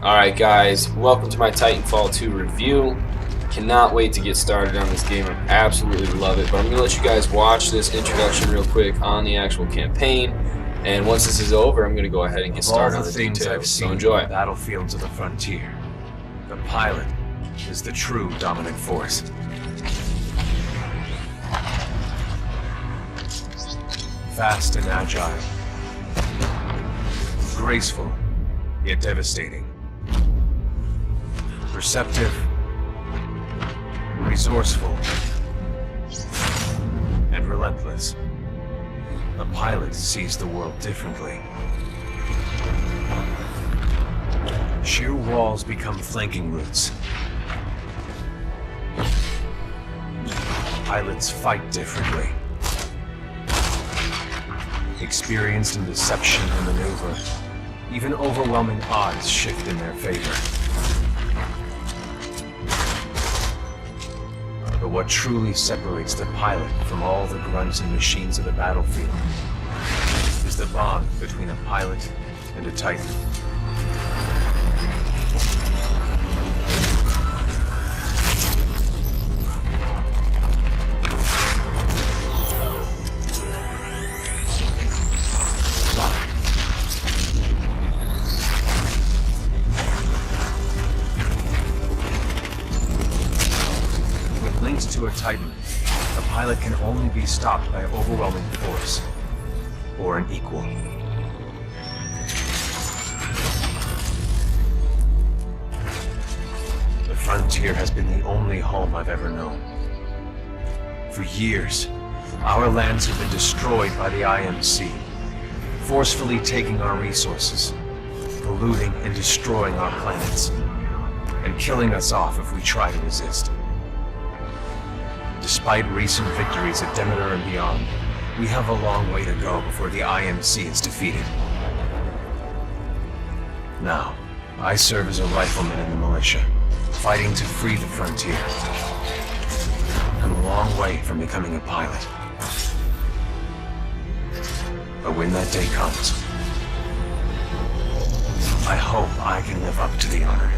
Alright guys, welcome to my Titanfall 2 review. Cannot wait to get started on this game. I absolutely love it, but I'm going to let you guys watch this introduction real quick on the actual campaign, and once this is over I'm going to go ahead and get started on the details, so enjoy. Battlefields of the frontier. The pilot is the true dominant force. Fast and agile. Graceful, yet devastating. Perceptive, resourceful, and relentless. A pilot sees the world differently. Sheer walls become flanking routes. Pilots fight differently. Experienced in deception and maneuver, even overwhelming odds shift in their favor. But what truly separates the pilot from all the grunts and machines of the battlefield is the bond between a pilot and a Titan. To a Titan, a pilot can only be stopped by overwhelming force, or an equal. The frontier has been the only home I've ever known. For years, our lands have been destroyed by the IMC, forcefully taking our resources, polluting and destroying our planets, and killing us off if we try to resist. Despite recent victories at Demeter and beyond, we have a long way to go before the IMC is defeated. Now, I serve as a rifleman in the militia, fighting to free the frontier. I'm a long way from becoming a pilot. But when that day comes, I hope I can live up to the honor.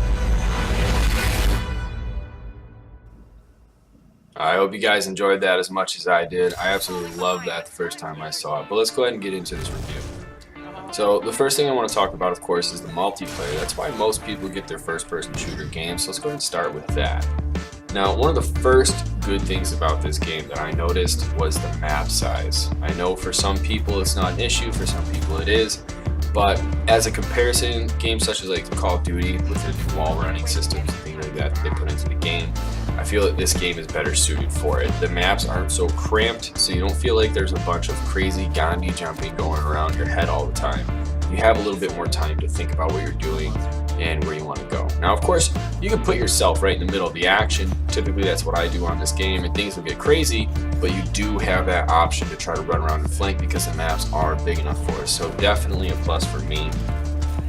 I hope you guys enjoyed that as much as I did. I absolutely loved that the first time I saw it. But let's go ahead and get into this review. So the first thing I want to talk about, of course, is the multiplayer. That's why most people get their first-person shooter games. So let's go ahead and start with that. Now, one of the first good things about this game that I noticed was the map size. I know for some people it's not an issue, for some people it is. But as a comparison, games such as like Call of Duty with their new wall running systems and things like that they put into the game, I feel that this game is better suited for it. The maps aren't so cramped, so you don't feel like there's a bunch of crazy Gandhi jumping going around your head all the time. You have a little bit more time to think about what you're doing and where you want to go. Now, of course, you can put yourself right in the middle of the action. Typically, that's what I do on this game, and things will get crazy, but you do have that option to try to run around and flank because the maps are big enough for us. So definitely a plus for me.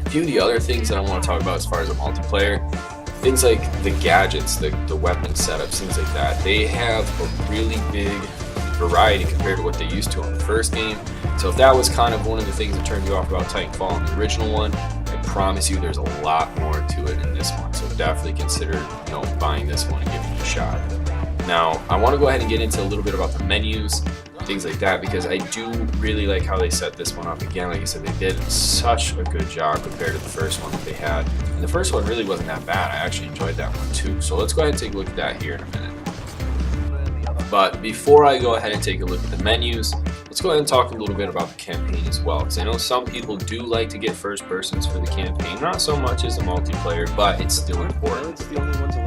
A few of the other things that I want to talk about as far as the multiplayer, things like the gadgets, the weapon setups, things like that, they have a really big variety compared to what they used to on the first game. So if that was kind of one of the things that turned you off about Titanfall in the original one, I promise you there's a lot more to it in this one. So definitely consider, buying this one and giving it a shot. Now, I want to go ahead and get into a little bit about the menus, things like that, because I do really like how they set this one up. Again, like I said, they did such a good job compared to the first one that they had. And the first one really wasn't that bad. I actually enjoyed that one too. So let's go ahead and take a look at that here in a minute. But before I go ahead and take a look at the menus, let's go ahead and talk a little bit about the campaign as well, because I know some people do like to get first persons for the campaign, not so much as a multiplayer, but it's still important.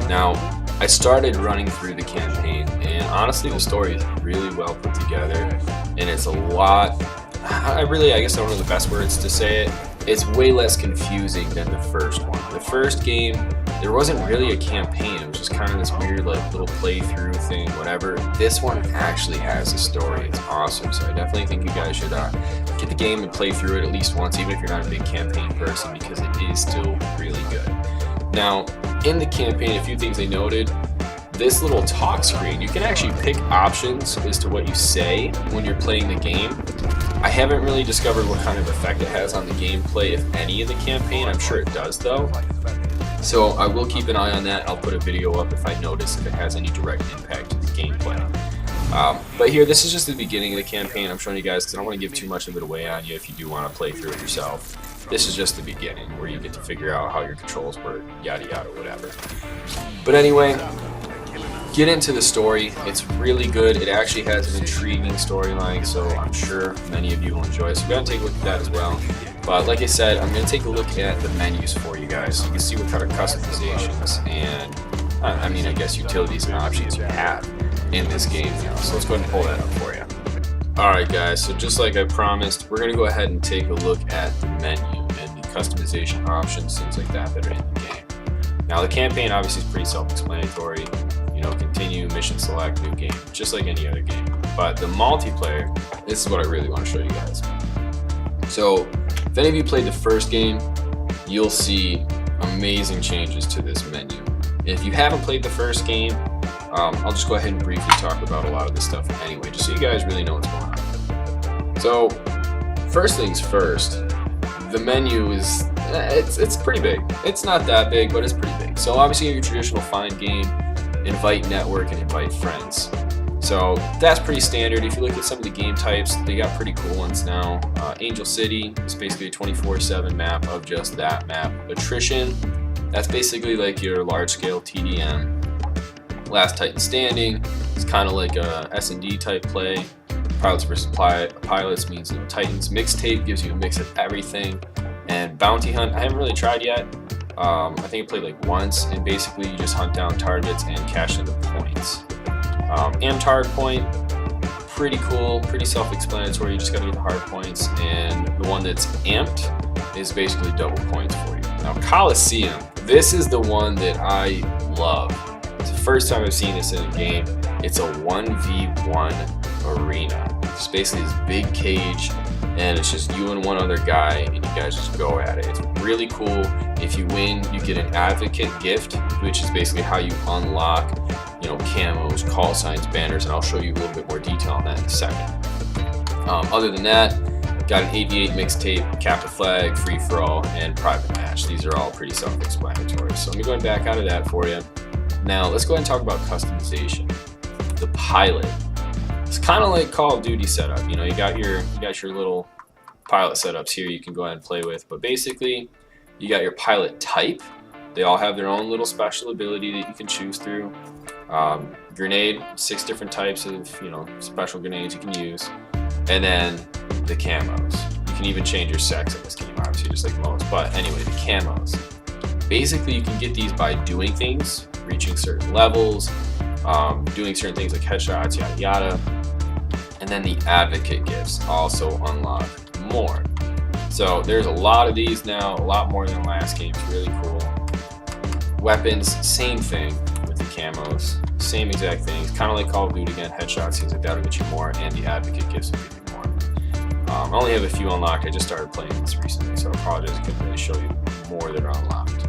Now, I started running through the campaign, and honestly the story is really well put together, and it's a lot, I guess I don't know the best words to say it, it's way less confusing than the first one. The first game, there wasn't really a campaign, it was just kind of this weird like little playthrough thing, whatever. This one actually has a story, it's awesome, so I definitely think you guys should get the game and play through it at least once, even if you're not a big campaign person, because it is still really good. Now, in the campaign, a few things they noted, this little talk screen, you can actually pick options as to what you say when you're playing the game. I haven't really discovered what kind of effect it has on the gameplay, if any, of the campaign. I'm sure it does though. So I will keep an eye on that. I'll put a video up if I notice if it has any direct impact to the gameplay. But here, this is just the beginning of the campaign. I'm showing you guys because I don't want to give too much of it away on you if you do want to play through it yourself. This is just the beginning where you get to figure out how your controls work, yada yada, whatever. But anyway, get into the story. It's really good. It actually has an intriguing storyline, so I'm sure many of you will enjoy it. So go ahead and take a look at that as well. But like I said, I'm going to take a look at the menus for you guys so you can see what kind of customizations and, I guess utilities and options you have in this game now. So let's go ahead and pull that up for you. Alright guys, so just like I promised, we're going to go ahead and take a look at the menu and the customization options, things like that are in the game. Now the campaign obviously is pretty self-explanatory. Continue, mission select, new game, just like any other game. But the multiplayer, this is what I really want to show you guys. So if any of you played the first game, you'll see amazing changes to this menu. If you haven't played the first game, I'll just go ahead and briefly talk about a lot of this stuff anyway, just so you guys really know what's going on. So first things first, the menu is, it's pretty big. It's not that big, but it's pretty big. So obviously your traditional find game, invite network, and invite friends. So that's pretty standard. If you look at some of the game types, they got pretty cool ones now. Angel City is basically a 24/7 map of just that map. Attrition, that's basically like your large-scale TDM. Last Titan Standing, it's kind of like a S&D type play. Pilots versus pilots means Titans. Mixtape gives you a mix of everything. And Bounty Hunt, I haven't really tried yet. I think I played like once, and basically you just hunt down targets and cash in the points. Target Point, pretty cool, pretty self-explanatory. You just gotta get the hard points, and the one that's amped is basically double points for you. Now CALLSIGN, this is the one that I love. It's the first time I've seen this in a game. It's a 1v1 arena. It's basically this big cage, and it's just you and one other guy, and you guys just go at it. It's really cool. If you win, you get an advocate gift, which is basically how you unlock, camos, call signs, banners, and I'll show you a little bit more detail on that in a second. Other than that, got an 88 mixtape, capture flag, free for all, and private match. These are all pretty self-explanatory. So let me go back out of that for you. Now let's go ahead and talk about customization. The pilot. It's kind of like Call of Duty setup. You got your little pilot setups here you can go ahead and play with, but basically you got your pilot type. They all have their own little special ability that you can choose through. Grenade, 6 different types of special grenades you can use, and then the camos. You can even change your sex in this game, obviously, just like most. But anyway, the camos. Basically, you can get these by doing things, reaching certain levels, doing certain things like headshots, yada yada. And then the advocate gifts also unlock more. So there's a lot of these now, a lot more than the last game. It's really cool. Weapons, same thing with the camos, same exact things. Kind of like Call of Duty again, headshots, things like that will get you more, and the advocate gifts will give you more. I only have a few unlocked. I just started playing this recently, so I apologize. I couldn't really show you more that are unlocked.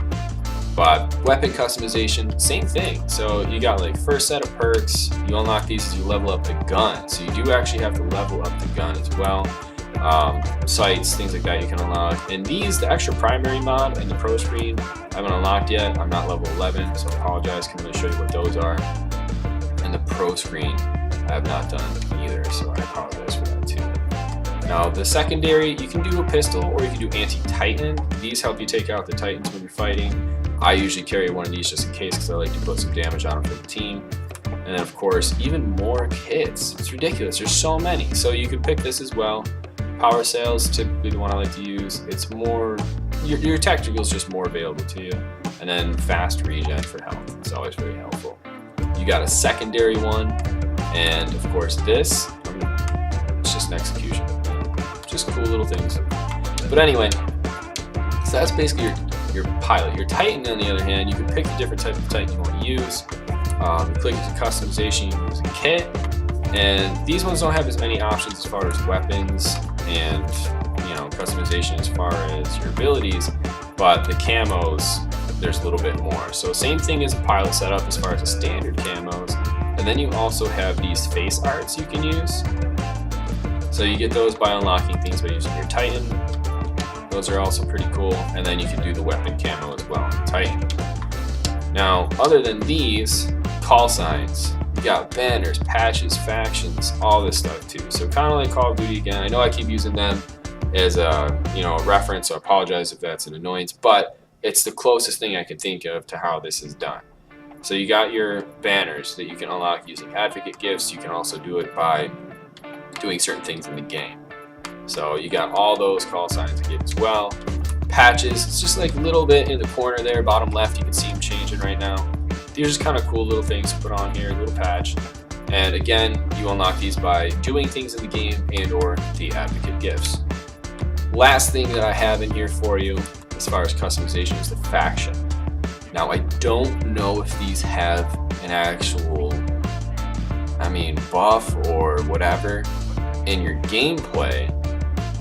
But weapon customization, same thing. So you got like first set of perks. You unlock these as you level up the gun. So you do actually have to level up the gun as well. Sights, things like that you can unlock. And these, the extra primary mod and the pro screen, I haven't unlocked yet. I'm not level 11, so I apologize. Can't really show you what those are. And the pro screen, I have not done either, so I apologize for that too. Now the secondary, you can do a pistol or you can do anti-Titan. These help you take out the Titans when you're fighting. I usually carry one of these just in case because I like to put some damage on them for the team. And then of course, even more kits. It's ridiculous, there's so many. So you can pick this as well. Power Sales, typically the one I like to use. It's more, your tactical is just more available to you. And then fast regen for health. It's always very helpful. You got a secondary one. And of course this, it's just an execution. Just cool little things. But anyway, so that's basically your pilot. Your Titan, on the other hand, you can pick the different type of Titan you want to use. You click into customization, you can use a kit. And these ones don't have as many options as far as weapons and customization as far as your abilities, but the camos, there's a little bit more. So same thing as a pilot setup as far as the standard camos. And then you also have these face arts you can use. So you get those by unlocking things by using your Titan. Those are also pretty cool. And then you can do the weapon camo as well on Titan. Now, other than these, call signs, you got banners, patches, factions, all this stuff too. So kind of like Call of Duty again. I know I keep using them as a a reference, so I apologize if that's an annoyance, but it's the closest thing I can think of to how this is done. So you got your banners that you can unlock using advocate gifts. You can also do it by doing certain things in the game. So you got all those call signs to get as well. Patches, it's just like a little bit in the corner there, bottom left, you can see them changing right now. These are just kind of cool little things to put on here, a little patch. And again, you unlock these by doing things in the game and or the advocate gifts. Last thing that I have in here for you as far as customization is the faction. Now I don't know if these have an actual, buff or whatever in your gameplay,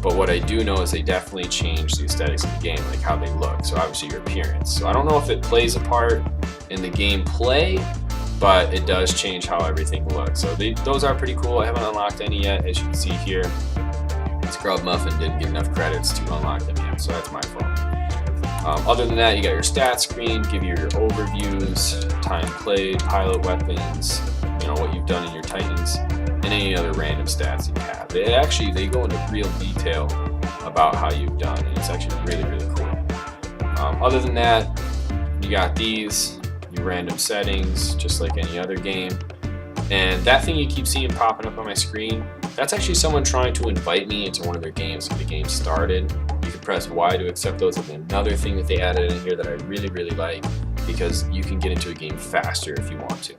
but what I do know is they definitely change the aesthetics of the game, like how they look, so obviously your appearance. So I don't know if it plays a part in the gameplay, but it does change how everything looks. So those are pretty cool. I haven't unlocked any yet, as you can see here. Scrub Muffin didn't get enough credits to unlock them yet, so that's my fault. Other than that, you got your stats screen, give you your overviews, time played, pilot weapons, what you've done in your Titans, and any other random stats you have. They go into real detail about how you've done, and it's actually really, really cool. Other than that, you got these, your random settings, just like any other game. And that thing you keep seeing popping up on my screen, that's actually someone trying to invite me into one of their games when the game started. You can press Y to accept those. And another thing that they added in here that I really, really like, because you can get into a game faster if you want to.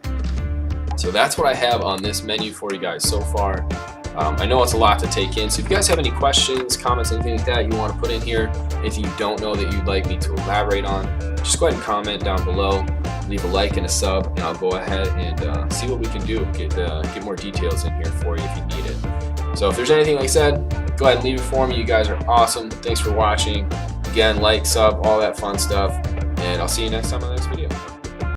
So that's what I have on this menu for you guys so far. I know it's a lot to take in, so if you guys have any questions, comments, anything like that you want to put in here, if you don't know that you'd like me to elaborate on, just go ahead and comment down below, leave a like and a sub, and I'll go ahead and see what we can do, get more details in here for you if you need it. So if there's anything like I said, go ahead and leave it for me. You guys are awesome. Thanks for watching. Again, like, sub, all that fun stuff, and I'll see you next time on this video.